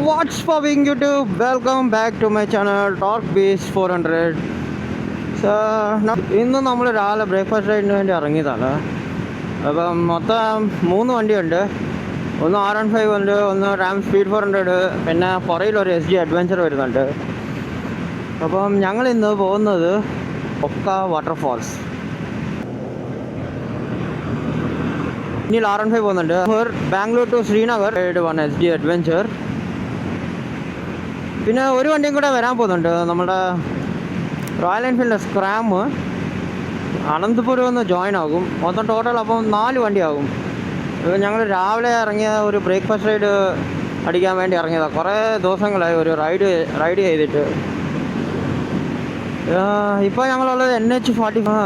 What's popping YouTube? Welcome back to my channel Talk Base 400. So, ഇന്ന് നമ്മൾ രാവിലെ breakfast റൈഡിന് വേണ്ടി ഇറങ്ങിയതാണ്. അപ്പം മൊത്തം 3 വണ്ടിയുണ്ട്. ഒന്ന് R15 ഉണ്ട്, ഒന്ന് റാം സ്പീഡ് 400, പിന്നെ പുറയിലൊരു SG അഡ്വഞ്ചർ വരുന്നുണ്ട്. അപ്പം ഞങ്ങൾ ഇന്ന് പോകുന്നത് ഒക്ക വാട്ടർഫാൾസ്. ഇനി R15 പോകുന്നുണ്ട്. Bangalore to Srinagar one SG adventure. പിന്നെ ഒരു വണ്ടിയും കൂടെ വരാൻ പോകുന്നുണ്ട്, നമ്മുടെ റോയൽ എൻഫീൽഡ് സ്ക്രാം. അനന്തപുരം ഒന്ന് ജോയിൻ ആകും. മൊത്തം ടോട്ടൽ അപ്പം 4 വണ്ടിയാകും. ഞങ്ങൾ രാവിലെ ഇറങ്ങിയ ഒരു ബ്രേക്ക്ഫാസ്റ്റ് റൈഡ് അടിക്കാൻ വേണ്ടി ഇറങ്ങിയതാണ്. കുറേ ദിവസങ്ങളായി ഒരു റൈഡ് ചെയ്തിട്ട്. ഇപ്പോൾ ഞങ്ങളുള്ളത് NH40.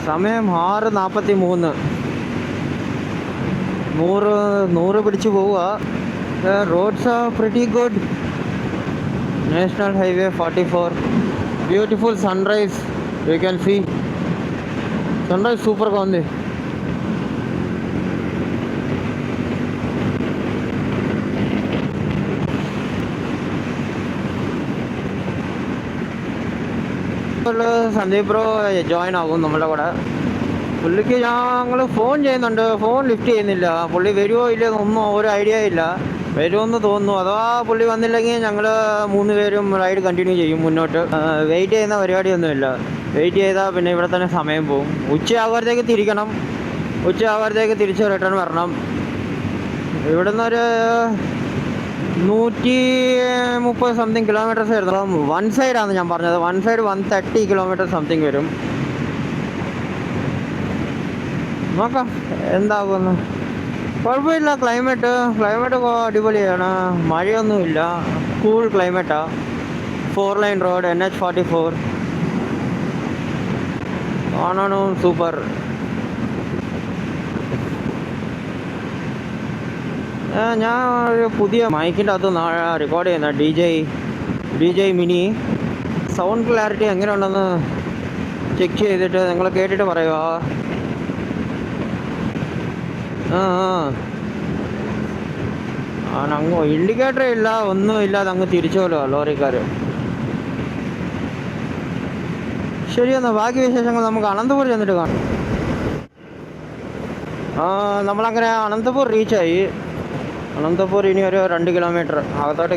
സമയം 6:43. 100 പിടിച്ച് പോവുക. Roads are pretty good. National Highway 44. Beautiful sunrise. You can see sunrise super ga undi. Sandeep bro join ആകും നമ്മുടെ കൂടെ. പുള്ളിക്ക് ഞങ്ങൾ ഫോൺ ചെയ്യുന്നുണ്ട്, ഫോൺ ലിഫ്റ്റ് ചെയ്യുന്നില്ല. പുള്ളി വരുമോ ഇല്ലയോ ഒന്നും ഒരു ഐഡിയ ഇല്ല. വരുമെന്ന് തോന്നുന്നു. അഥവാ പുള്ളി വന്നില്ലെങ്കിൽ ഞങ്ങൾ 3 പേരും റൈഡ് കണ്ടിന്യൂ ചെയ്യും മുന്നോട്ട്. വെയിറ്റ് ചെയ്യുന്ന പരിപാടിയൊന്നുമില്ല. വെയിറ്റ് ചെയ്താൽ പിന്നെ ഇവിടെ തന്നെ സമയം പോകും. ഉച്ചയാകുമ്പോഴത്തേക്ക് തിരിക്കണം. ഉച്ചയാകുമ്പോഴത്തേക്ക് തിരിച്ച് റിട്ടേൺ വരണം. ഇവിടുന്ന് ഒരു 130 സംതിങ് കിലോമീറ്റേഴ്സ് വരുന്നുള്ളൂ. വൺ സൈഡാണ് ഞാൻ പറഞ്ഞത്. വൺ സൈഡ് 130 കിലോമീറ്റർ സംതിങ് വരും. നോക്കാം എന്താകുമെന്ന്. കുഴപ്പമില്ല. ക്ലൈമറ്റ് അടിപൊളിയാണ്. മഴയൊന്നുമില്ല. കൂൾ ക്ലൈമറ്റാണ്. 4 ലൈൻ റോഡ്, NH44 കാണാനും സൂപ്പർ. ഞാൻ ഒരു പുതിയ മൈക്കിൻ്റെ അകത്ത് റെക്കോർഡ് ചെയ്യുന്ന DJ മിനി. സൗണ്ട് ക്ലാരിറ്റി എങ്ങനെയുണ്ടെന്ന് ചെക്ക് ചെയ്തിട്ട് നിങ്ങൾ കേട്ടിട്ട് പറയുക. അങ്ങ് ഇൻഡിക്കേറ്റർ ഇല്ല, ഒന്നുമില്ല. അതങ്ങ് തിരിച്ചോലോ ലോറിക്കാർ. ശരിയെന്നാ, ബാക്കി വിശേഷങ്ങൾ നമുക്ക് അനന്തപുരം ചെന്നിട്ട് കാണാം. നമ്മളങ്ങനെ അനന്തപുർ റീച്ചായി. അനന്തപുർ ഇനി ഒരു 2 കിലോമീറ്റർ അകത്തോട്ട്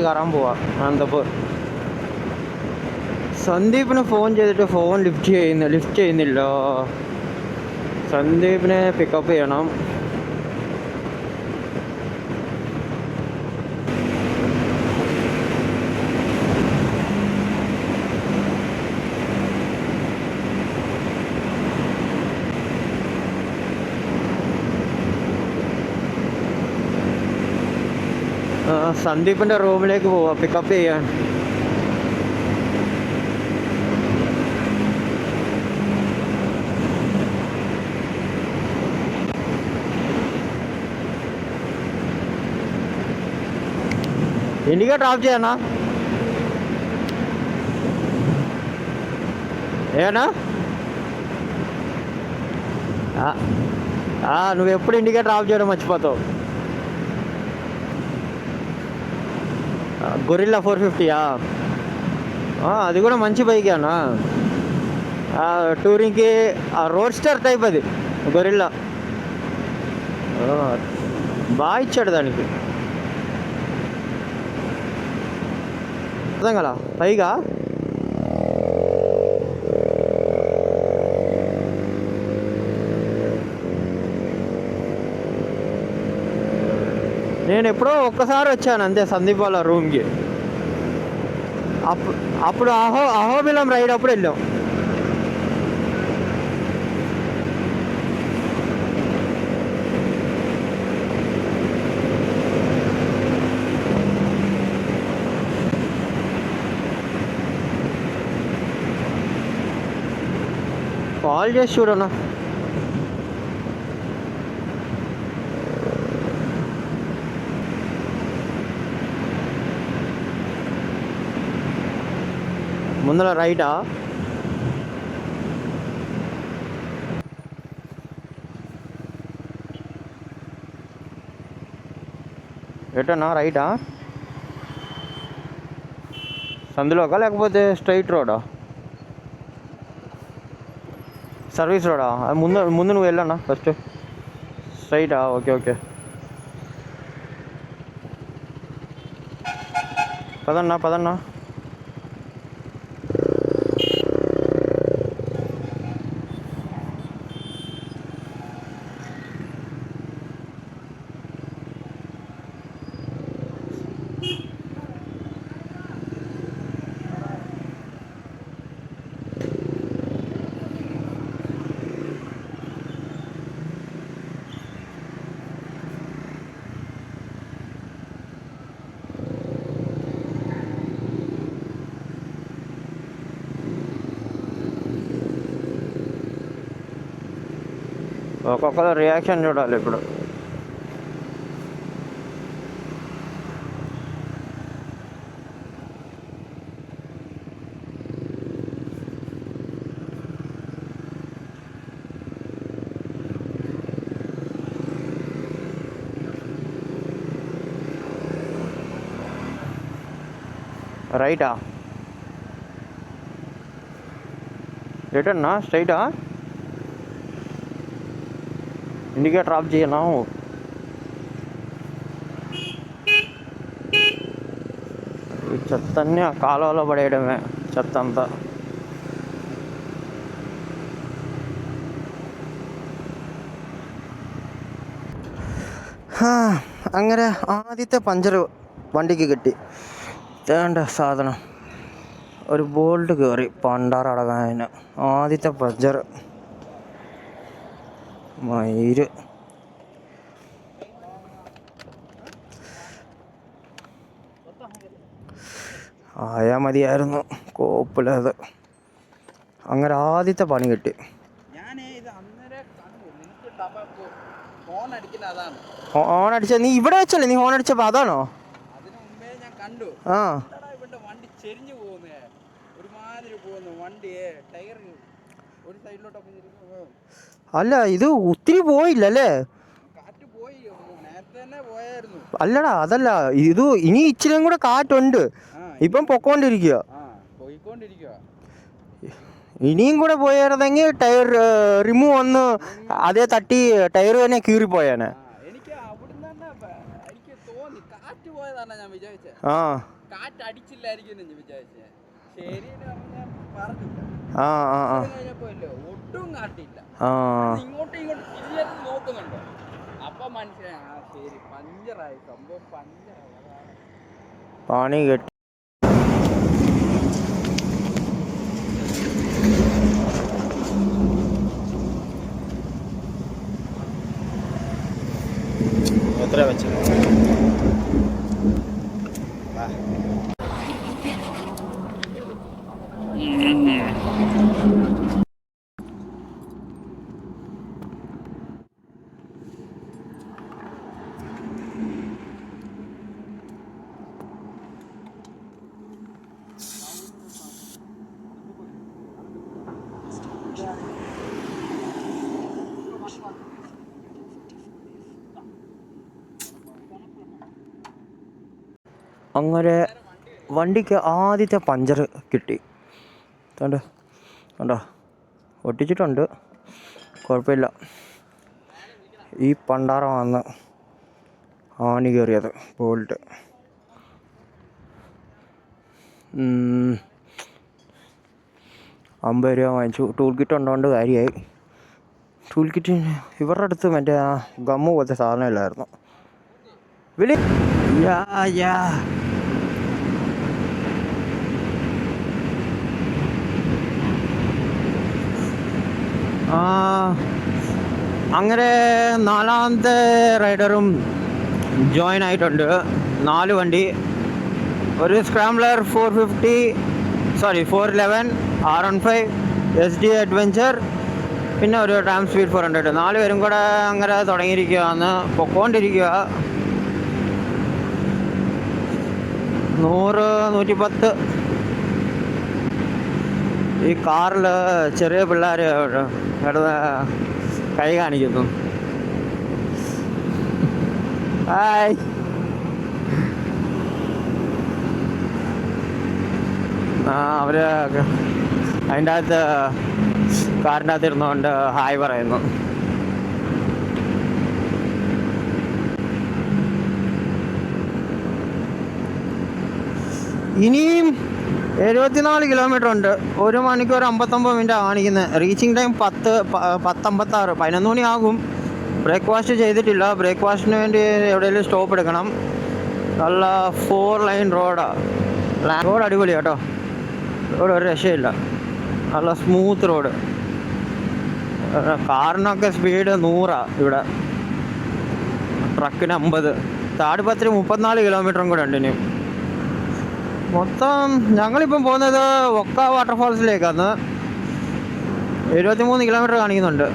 കയറാൻ പോവാം. അനന്തപുർ. സന്ദീപിന് ഫോൺ ചെയ്തിട്ട് ഫോൺ ലിഫ്റ്റ് ചെയ്യുന്നില്ല. സന്ദീപിനെ പിക്കപ്പ് ചെയ്യണം. സന്ദീപിൻ്റെ റൂമിലേക്ക് പോവാം പിക്കപ്പ് ചെയ്യാൻ. ഇൻഡിക്കേറ്റർ ഓഫ് చేయనా? ఏనా నువ్వు ఎప్పుడు ఇండికేటర్ ఆఫ్ చేయడం మర్చిపోతావు. గొరిల్లా 450. అది కూడా మంచి బైకేనా. టూరింగ్కి రోడ్స్టర్ టైప్ అది గొరిల్లా. బాగా ఇచ్చాడు దానికి. అర్థం కదా. పైగా నేను ఎప్పుడో ఒక్కసారి వచ్చాను అంతే సందీప్ వాళ్ళ రూమ్కి. అప్పుడు అహోబిలం రైడ్ అప్పుడు వెళ్ళాం. కాల్ చేసి చూడన్నా. ముందర రైటా? ఎటన్నా రైటా? సందులోకా లేకపోతే స్ట్రైట్ రోడా? సర్వీస్ రోడా? ముందు ముందు నువ్వు వెళ్ళన్నా ఫస్ట్. స్ట్రైటా? ఓకే ఓకే, పదన్నా పదన్నా. ఒక్కొక్కరు రియాక్షన్ చూడాలి ఇప్పుడు. రైటా? ఎటన్నా స్ట్రైటా? ఇండికేటర్ ఆఫ్ చేయనా? ఈ చెత్త అన్నీ ఆ కాలువలో పడేయడమే, చెత్త అంతా. അങ്ങനെ ആദ്യത്തെ പഞ്ചർ വണ്ടിക്ക് കിട്ടി. വേണ്ട സാധനം ഒരു ബോൾട്ട് കയറി പണ്ടാറടങ്ങാൻ. ആദ്യത്തെ പഞ്ചർ മയിര്. ആയാൽ മതിയായിരുന്നു, കോപ്പിലത്. അങ്ങനെ ആദ്യത്തെ പണി കിട്ടി. ഹോൺ അടിച്ച നീ ഇവിടെ വെച്ചല്ലേ? നീ ഹോൺ അടിച്ചപ്പോ അതാണോ? ആ അല്ല, ഇത് ഒത്തിരി പോയില്ലല്ലേ? അല്ലടാ, അതല്ല, ഇത് ഇനി ഇച്ചിരിയും കൂടെ കാറ്റുണ്ട്. ഇപ്പം പൊക്കോണ്ടിരിക്കുക. ഇനിയും കൂടെ പോയായിരുന്നെങ്കിൽ ടയർ റിമൂവ് വന്ന് അതേ തട്ടി ടയർ തന്നെ കീറിപ്പോയാനെ. ആ ആ ആ ആ പണി കെട്ടി. എത്ര വെച്ചു? അങ്ങനെ വണ്ടിക്ക് ആദ്യത്തെ പഞ്ചർ കിട്ടി. കണ്ടോ, ഒട്ടിച്ചിട്ടുണ്ട്, കുഴപ്പമില്ല. ഈ പണ്ടാറമാണ് ആണി കയറിയത്, ബോൾട്ട്. 50 രൂപ വാങ്ങിച്ചു. ടൂൾ കിറ്റ് ഉണ്ടോണ്ട് കാര്യമായി. ടൂൾ കിറ്റ് ഇവരുടെ അടുത്ത് മറ്റേ ആ ഗമ്മ് പോലത്തെ സാധനമില്ലായിരുന്നു. വിളി യാ അങ്ങനെ 4ാമത്തെ റൈഡറും ജോയിൻ ആയിട്ടുണ്ട്. 4 വണ്ടി, ഒരു സ്ക്രാംബ്ലർ 411, R15, SD അഡ്വഞ്ചർ, പിന്നെ ഒരു ടാം സ്പീഡ് 400. 4 പേരും കൂടെ അങ്ങനെ തുടങ്ങിയിരിക്കുകയാണ്, പൊക്കോണ്ടിരിക്കുക. 100, 110. ഈ കാറിൽ ചെറിയ പിള്ളേർ കിടന്ന് കൈ കാണിക്കുന്നു. ഹായ്, അവർ അതിൻ്റെ അകത്ത് കാറിൻ്റെ അകത്ത് ഇരുന്നുകൊണ്ട് ഹായ് പറയുന്നു. ഇനിയും 74 കിലോമീറ്റർ ഉണ്ട്. 1 മണിക്കൂർ 59 മിനിറ്റ് കാണിക്കുന്നത്. Reaching time 10:56, 11 മണിയാകും. ബ്രേക്ക്ഫാസ്റ്റ് ചെയ്തിട്ടില്ല. ബ്രേക്ക്ഫാസ്റ്റിന് വേണ്ടി എവിടെയെങ്കിലും സ്റ്റോപ്പ് എടുക്കണം. നല്ല 4 ലൈൻ റോഡാണ്. റോഡ് അടിപൊളി കേട്ടോ. റോഡ് ഒരു രക്ഷയില്ല. നല്ല സ്മൂത്ത് റോഡ്. കാറിനൊക്കെ സ്പീഡ് 100 ഇവിടെ, ട്രക്കിന് 50. താടിപ്പത്തിൽ 34 കിലോമീറ്ററും കൂടെ ഉണ്ട് ഇനി. മൊത്തം ഞങ്ങളിപ്പം പോകുന്നത് ഒക്ക വാട്ടർഫാൾസിലേക്കാണ്. 73 കിലോമീറ്റർ കാണിക്കുന്നുണ്ട്.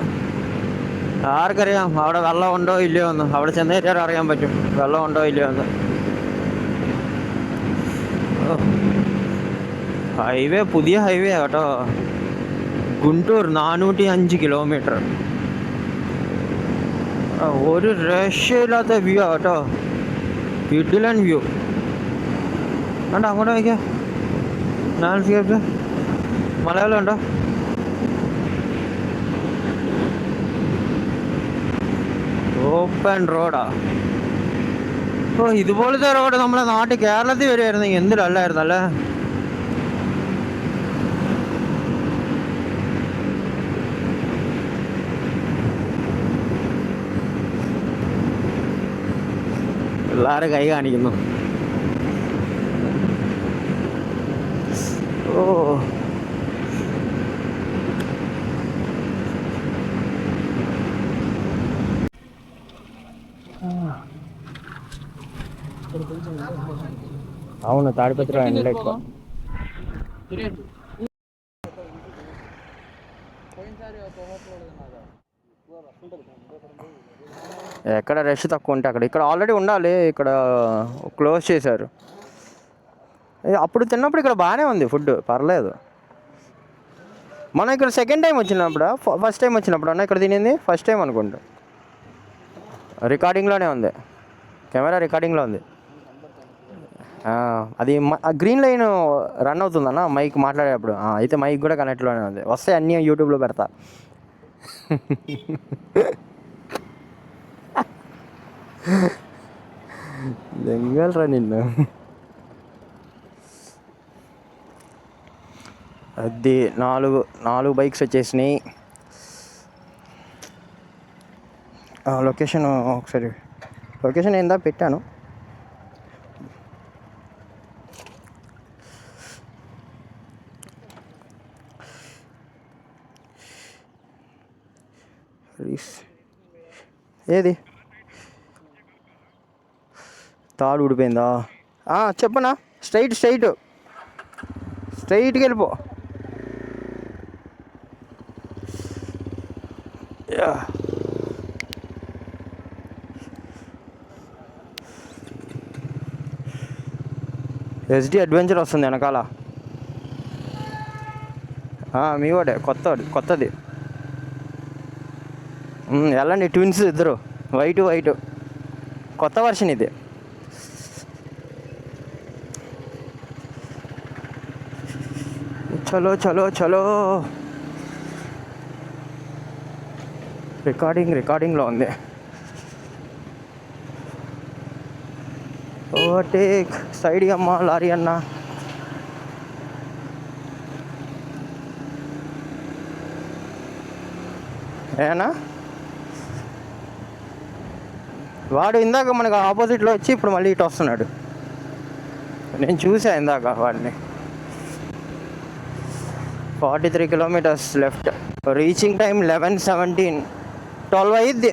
ആർക്കറിയാം അവിടെ വെള്ളം ഉണ്ടോ ഇല്ലയോ എന്ന്. അവിടെ ചെന്നേറ്റാൽ അറിയാൻ പറ്റും വെള്ളം ഉണ്ടോ ഇല്ലയോ എന്ന്. ഹൈവേ പുതിയ ഹൈവേ കേട്ടോ. ഗുണ്ടൂർ 405 കിലോമീറ്റർ. ഒരു രക്ഷയില്ലാത്ത വ്യൂ ആ കേട്ടോ. കിടിലൻ വ്യൂ. കണ്ടോ അങ്ങോട്ട് നോക്കിയാ ലാൻഡ്സ്കേപ്പ്. മലയാളം ഉണ്ടോ? ഓപ്പൺ റോഡാ. ഇതുപോലത്തെ റോഡ് നമ്മുടെ നാട്ടിൽ കേരളത്തിൽ വരുമായിരുന്നെങ്കിൽ എന്തിലല്ലായിരുന്നു അല്ലേ. പിള്ളേരെ കൈ കാണിക്കുന്നു. అవును తాడిపత్రి ఎండ ఎక్కువ. ఎక్కడ రష్ తక్కువ ఉంటే అక్కడ. ఇక్కడ ఆల్రెడీ ఉండాలి, ఇక్కడ క్లోజ్ చేశారు. అప్పుడు తిన్నప్పుడు ఇక్కడ బాగానే ఉంది ఫుడ్, పర్లేదు. మనం ఇక్కడ సెకండ్ టైం వచ్చినప్పుడు, ఫస్ట్ టైం వచ్చినప్పుడు అన్న ఇక్కడ తినింది ఫస్ట్ టైం అనుకుంటా. రికార్డింగ్లోనే ఉంది, కెమెరా రికార్డింగ్లో ఉంది. అది గ్రీన్ లైన్ రన్ అవుతుందన్న మైక్ మాట్లాడేటప్పుడు. అయితే మైక్ కూడా కనెక్ట్లోనే ఉంది. వస్తే అన్నీ యూట్యూబ్లో పెడతా. దెంగలరా నిన్ను. అది 4 బైక్స్ వచ్చేసినాయి. లొకేషన్ ఒకసారి లొకేషన్ ఏందా పెట్టాను. ఏది తాడు ఊడిపోయిందా? చెప్పనా, స్ట్రైట్కి వెళ్ళిపో. ఎస్డి అడ్వెంచర్ వస్తుంది వెనకాల. మీ వాడే కొత్తది. వెళ్ళండి, ట్విన్స్ ఇద్దరు, వైట్ కొత్త వర్షన్ ఇది. చలో చలో చలో. రికార్డింగ్లో ఉంది. ఓవర్టేక్. సైడ్ అమ్మ లారీ అన్న. ఏనా వాడు ఇందాక మనకు ఆపోజిట్లో వచ్చి ఇప్పుడు మళ్ళీ ఇటు వస్తున్నాడు. నేను చూసా ఇందాక వాడిని. 43 కిలోమీటర్స్ లెఫ్ట్. Reaching time 11:17. 12 అయ్యిద్ది.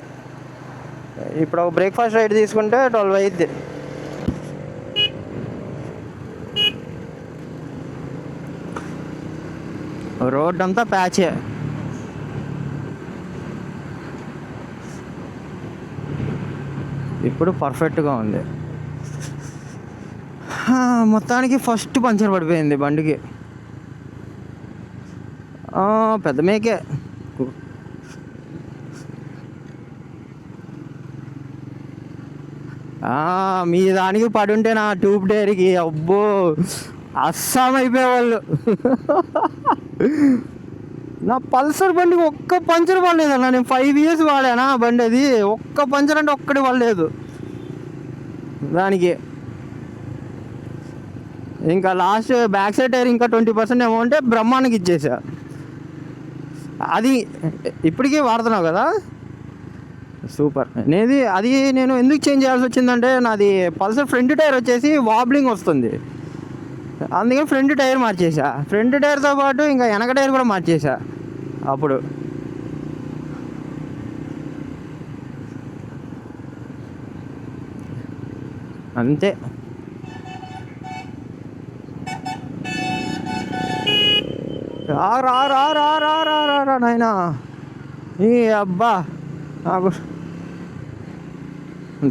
ఇప్పుడు బ్రేక్ఫాస్ట్ రైడ్ తీసుకుంటే 12 అయ్యిద్ది. రోడ్ అంతా ప్యాచే. ఇప్పుడు పర్ఫెక్ట్గా ఉంది. మొత్తానికి ఫస్ట్ పంచర్ పడిపోయింది బండికి. పెద్ద మేకే. మీ దానికి పడుంటే నా ట్యూబ్ డైరీకి అబ్బో అస్సాం అయిపోయేవాళ్ళు. నా పల్సర్ బండికి ఒక్క పంచర్ పడలేదన్న. నేను 5 years వాడానా బండి, అది ఒక్క పంచర్ అంటే ఒక్కటి పడలేదు దానికి. ఇంకా లాస్ట్ బ్యాక్ సైడ్ టైర్ ఇంకా 20% అమౌంటే బ్రహ్మాండకి ఇచ్చేసా. అది ఇప్పటికీ వాడుతున్నావు కదా, సూపర్. నేను ఎందుకు చేంజ్ చేయాల్సి వచ్చిందంటే, నాది పల్సర్ ఫ్రంట్ టైర్ వచ్చేసి వాబ్లింగ్ వస్తుంది, అందుకని ఫ్రంట్ టైర్ మార్చేసా. ఫ్రంట్ టైర్తో పాటు ఇంకా వెనక టైర్ కూడా మార్చేసా అప్పుడు. అంతే. రా రా రా రా రా రా రా రా నాయనా, ఈ అబ్బా నాకు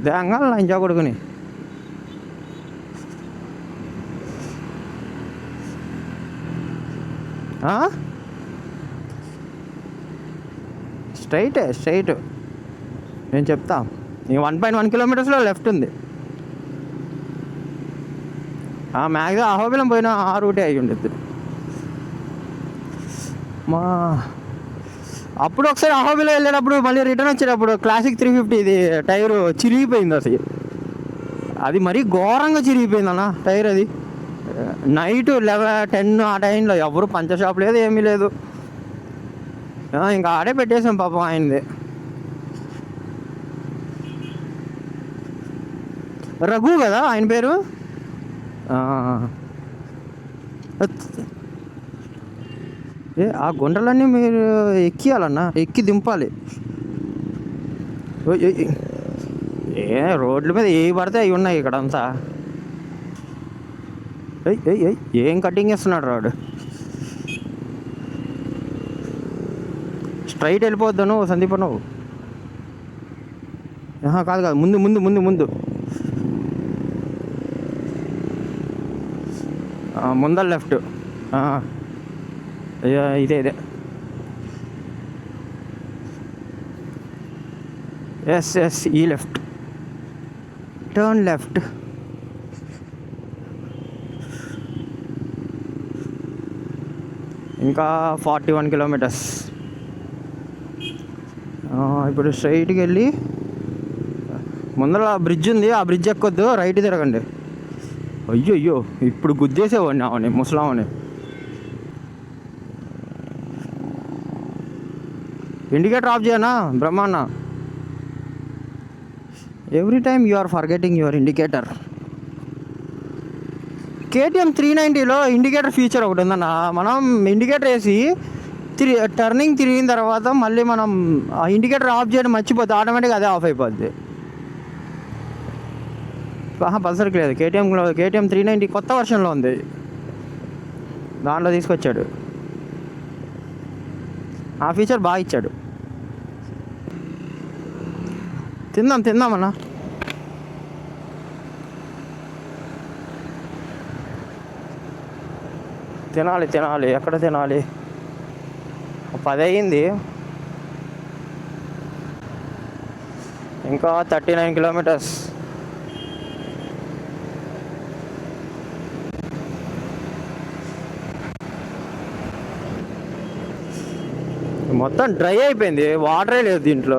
తెంగాలి నా ఇంచా కొడుకుని. స్ట్రైట్ నేను చెప్తా. ఇంక 1.1 kilometers లెఫ్ట్ ఉంది. మ్యాక్సిమం అహోబిలం పోయినా ఆ రూటే అయ్యి ఉండద్దు. అప్పుడు ఒకసారి అహోబిలం వెళ్ళేటప్పుడు మళ్ళీ రిటర్న్ వచ్చేటప్పుడు క్లాసిక్ 350 ఇది టైరు చిరిగిపోయింది అసలు. అది మరీ ఘోరంగా చిరిగిపోయింది అన్న టైర్. అది నైట్ 11-10 ఆ టైంలో ఎవరు పంచర్ షాప్ లేదు, ఏమీ లేదు. ఇంకా ఆడే పెట్టేసాం పాపం ఆయనది. రఘు కదా ఆయన పేరు. ఆ గుంటలన్నీ మీరు ఎక్కియాలన్నా, ఎక్కి దింపాలి. రోడ్ల మీద ఏ పడితే అవి ఉన్నాయి ఇక్కడ అంతా. ఏం కటింగ్ చేస్తున్నాడు రాడు. స్ట్రైట్ వెళ్ళిపోద్దు నువ్వు సందీప్. నువ్వు కాదు ముందు ముందు ముందు ముందు ముందర లెఫ్ట్. ఇదే ఎస్ ఈ లెఫ్ట్, టర్న్ లెఫ్ట్. ఇంకా 41 kilometers. ఇప్పుడు స్ట్రైట్కి వెళ్ళి ముందర బ్రిడ్జ్ ఉంది, ఆ బ్రిడ్జ్ ఎక్కొద్దు, రైట్ తిరగండి. అయ్యో ఇప్పుడు గుద్దేసేవాడిని అవని ముసలామని. ఇండికేటర్ ఆఫ్ చేయనా బ్రహ్మాన్న? Every time you are forgetting your indicator. KTM 390లో ఇండికేటర్ ఫీచర్ ఒకటి ఉందన్న. మనం ఇండికేటర్ వేసి టర్నింగ్ తిరిగిన తర్వాత మళ్ళీ మనం ఆ ఇండికేటర్ ఆఫ్ చేయడం మర్చిపోతే ఆటోమేటిక్గా అదే ఆఫ్ అయిపోద్ది. పల్సర్కి లేదు, KTM 390 కొత్త వర్షన్లో ఉంది, దాంట్లో తీసుకొచ్చాడు. ఆ ఫీచర్ బాగా ఇచ్చాడు. తిందామన్నా. తినాలి. ఎక్కడ తినాలి? 10 అయ్యింది, ఇంకా 39 kilometers. మొత్తం డ్రై అయిపోయింది, వాటరే లేదు దీంట్లో.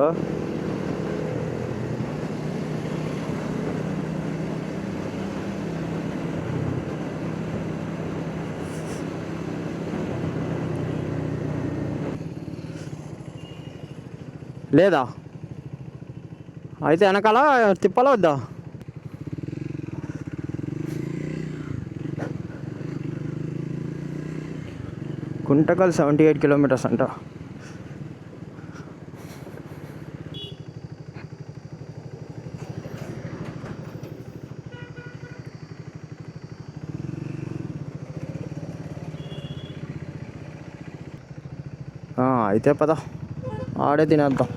లేదా అయితే వెనకాల తిప్పాలా వద్దా? గుంటకల్ 78 kilometers అంట. అయితే పద ఆడే తినేద్దాం.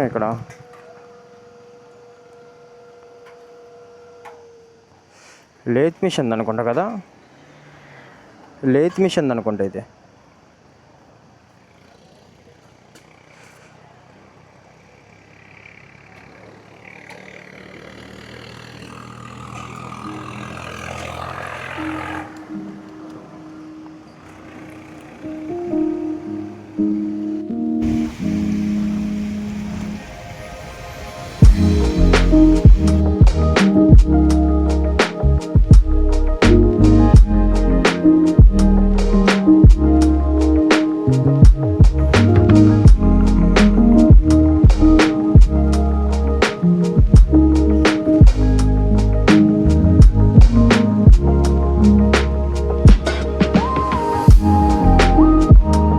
ఇక్కడ లేత్ మిషన్ అనుకుంటా కదా, లేత్ మిషన్ అనుకుంటా ఇది.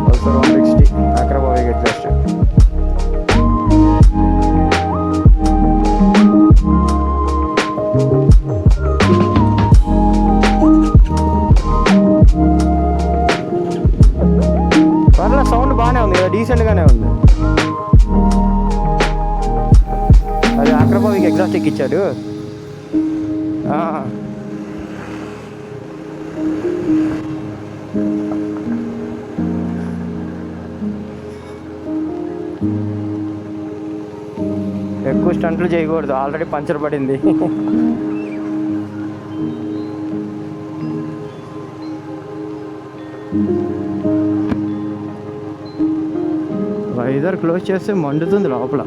Pulsar 160 Akrapovic exhaust. పర్లే, సౌండ్ బాగానే ఉంది కదా, డీసెంట్గానే ఉంది. అది అక్రాపోవిక్ ఎగ్జాస్ట్ ఎక్కిచ్చాడు. ఎక్కువ స్టంట్లు చేయకూడదు, ఆల్రెడీ పంచర్ పడింది. వైజర్ క్లోజ్ చేస్తే మండుతుంది లోపల.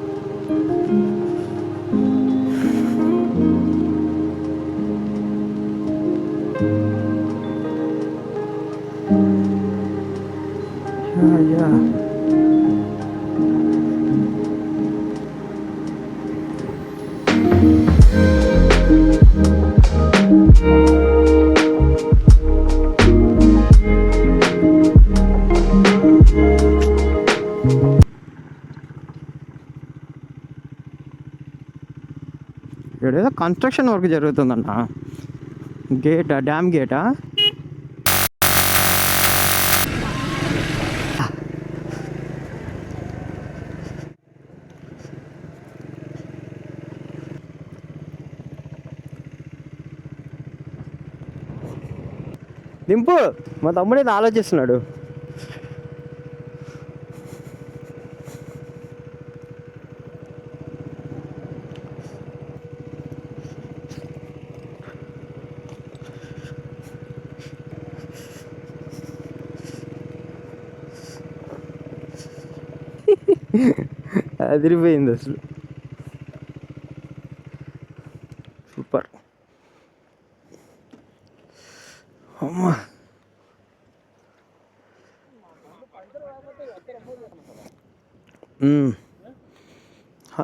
అయ్యా, ఏదో కన్స్ట్రక్షన్ వర్క్ జరుగుతుందంట. గేటా, డ్యామ్ గేటా? దింపు, మా తమ్ముడు ఏదో ఆలోచిస్తున్నాడు. అదిరిపోయింది అసలు, సూపర్. అమ్మా,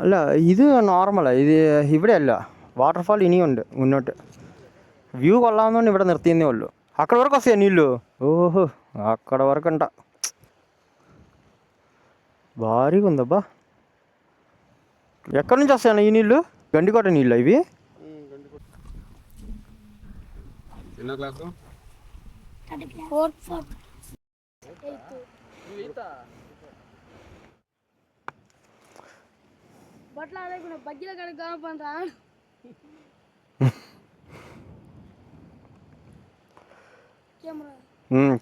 അല്ല ഇത് നോർമലാ. ഇത് ഇവിടെ അല്ല, വാട്ടർഫാൾ ഇനിയുണ്ട് മുന്നോട്ട്. വ്യൂ കൊള്ളാവുന്നതുകൊണ്ട് ഇവിടെ നിർത്തിയെന്നേ ഉള്ളൂ. అక్కడ వరకు వస్తాయి నీళ్ళు. ఓహో, అక్కడ వరకు అంట. భారీగా ఉందబ్బా. ఎక్కడి నుంచి వస్తాయన్న ఈ నీళ్ళు? గండికోట నీళ్ళు ఇవి?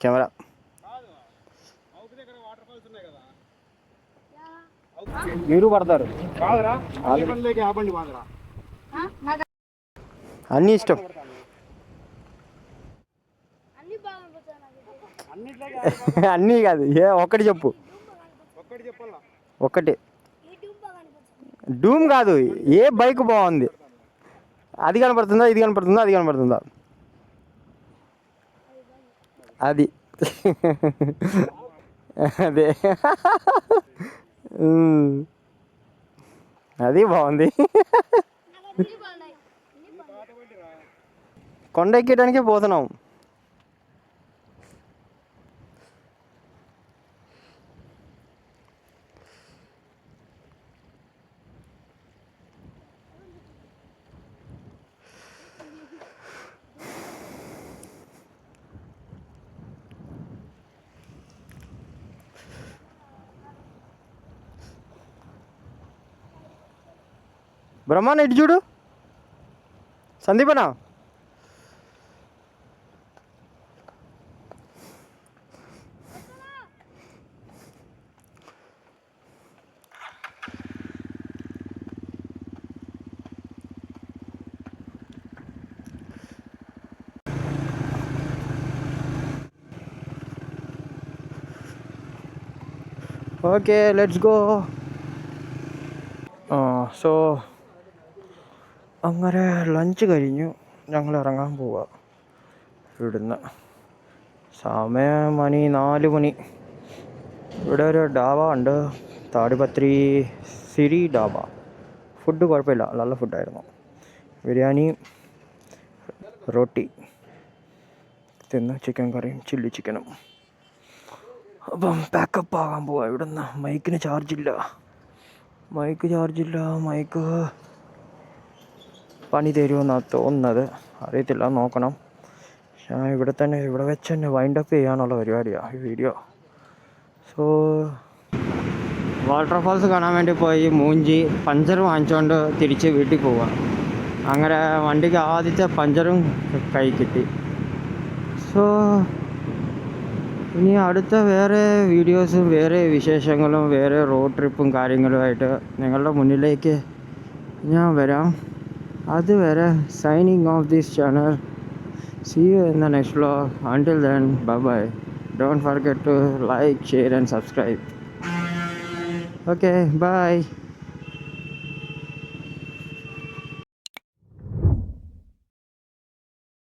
కెమెరా మీరు పడతారు, అన్నీ ఇష్టం. అన్నీ కాదు, ఒక్కటి చెప్పు. ఒక్కటి డూమ్ కాదు, ఏ బైక్ బాగుంది? అది కనపడుతుందా, ఇది కనపడుతుందా, అది కనపడుతుందా? అది అదే, అది బాగుంది. కొండ ఎక్కడానికే పోతున్నాం. బ్రహ్మాన్న ఇటు చూడు, సందీపనా ഓക്കെ ലെറ്റ്സ് ഗോ. സോ അങ്ങനെ ലഞ്ച് കഴിഞ്ഞു, ഞങ്ങൾ ഇറങ്ങാൻ പോവാ ഇവിടുന്ന്. സമയം മണി 4 മണി. ഇവിടെ ഒരു ഡാബ ഉണ്ട്, താടിപത്രി സിരി ഡാബ. ഫുഡ് കുഴപ്പമില്ല, നല്ല ഫുഡായിരുന്നു. ബിരിയാണി, റൊട്ടി തിന്ന്, ചിക്കൻ കറിയും ചില്ലി ചിക്കനും. അപ്പം പാക്കപ്പ് ആകാൻ പോവാ ഇവിടുന്ന്. മൈക്ക് ചാർജില്ല. മൈക്ക് പണി തരുമെന്നാണ് തോന്നുന്നത്, അറിയത്തില്ല, നോക്കണം. ഞാൻ ഇവിടെ വെച്ച് തന്നെ വൈൻഡപ്പ് ചെയ്യാനുള്ള പരിപാടിയാണ് ഈ വീഡിയോ. സോ വാട്ടർഫാൾസ് കാണാൻ വേണ്ടി പോയി മൂഞ്ചി പഞ്ചർ വാങ്ങിച്ചുകൊണ്ട് തിരിച്ച് വീട്ടിൽ പോവുക. അങ്ങനെ വണ്ടിക്ക് ആദ്യത്തെ പഞ്ചറും കൈ കിട്ടി. സോ ഇനി അടുത്ത വേറെ വീഡിയോസും വേറെ വിശേഷങ്ങളും വേറെ റോഡ് ട്രിപ്പും കാര്യങ്ങളുമായിട്ട് നിങ്ങളുടെ മുന്നിലേക്ക് ഞാൻ വരാം. അതുവരെ signing off this channel. See you in the next vlog. Until then, bye bye. Don't forget to like, share and subscribe. Okay, bye.